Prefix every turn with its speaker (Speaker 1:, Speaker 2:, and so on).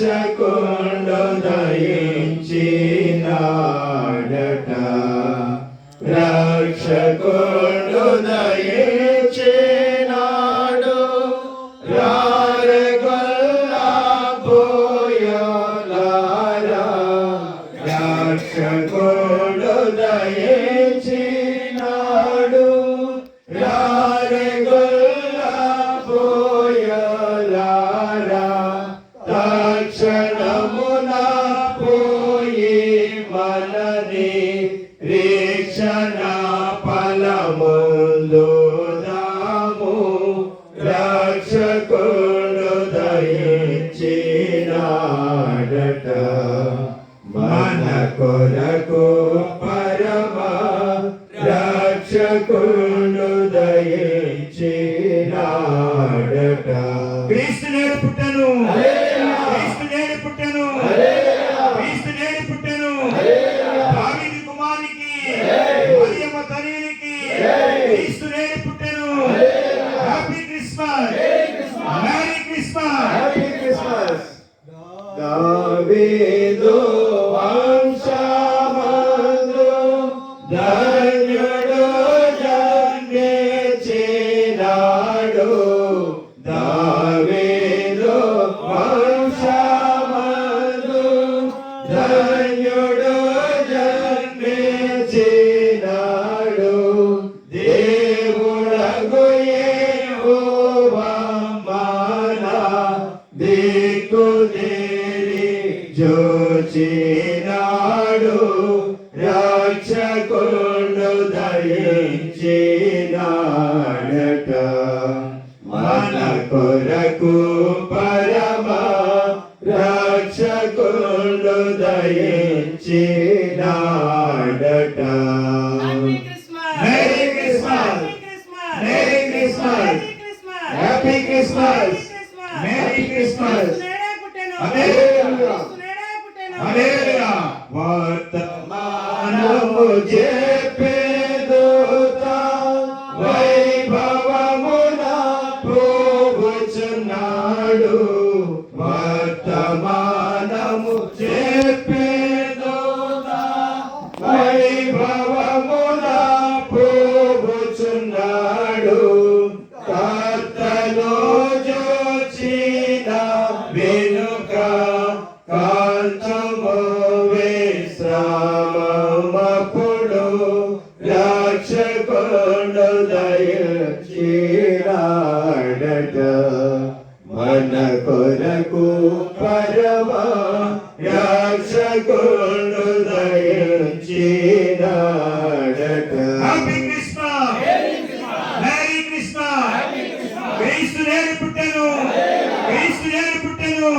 Speaker 1: రక్షకుండు దయించినాడట రక్షకుండు దయించినాడు రారగొల్లా పోయలారా రక్షకుండు దయించినాడు రారగొల్లా పోయలారా తక్షణమున పోయి మనని రీక్షణ ఫలముందు దాము రక్షకుడు దయించినాడట మన కొరకు పరమ రక్షకుడు దయించినాడట క్రీస్తు నేడు పుట్టెను క్రీస్తు నేడు పుట్టెను క్రీస్తు నేడు పుట్టెను దావీదు కుమారునికి మరియమ్మ తనయునికి క్రీస్తు నేడు పుట్టెను హ్యాపీ క్రిస్మస్ మేరీ క్రిస్మస్ దావీదు వంశమందు ధన్యుడు జన్మించినాడు దావీదు వంశమందు ధన్యుడు జన్మించినాడు దేవుడగు యెహోవా మన దిక్కుదేరి జోచినాడు రక్షకుడు దయించినాడట మన కొరకు పరమ రక్షకుడు దయించినాడట merry Christmas merry Christmas happy Christmas merry Christmas hallelujah hallelujah వర్తమానము చెప్పేదూత వైభవమున పోవుచున్నాడు వర్తమానము చెప్పేదూత వైభవమున పోవుచున్నాడు కర్తను జోచిన వెనుక కాంతము విశ్రామమప్పుడు రక్షకుడు దయించినాడట మన కొరకు పరమ రక్షకుడు దయించినాడట హ్యాపీ క్రిస్మస్ మేరీ క్రిస్మస్ క్రీస్తు నేడు పుట్టెను క్రీస్తు నేడు పుట్టెను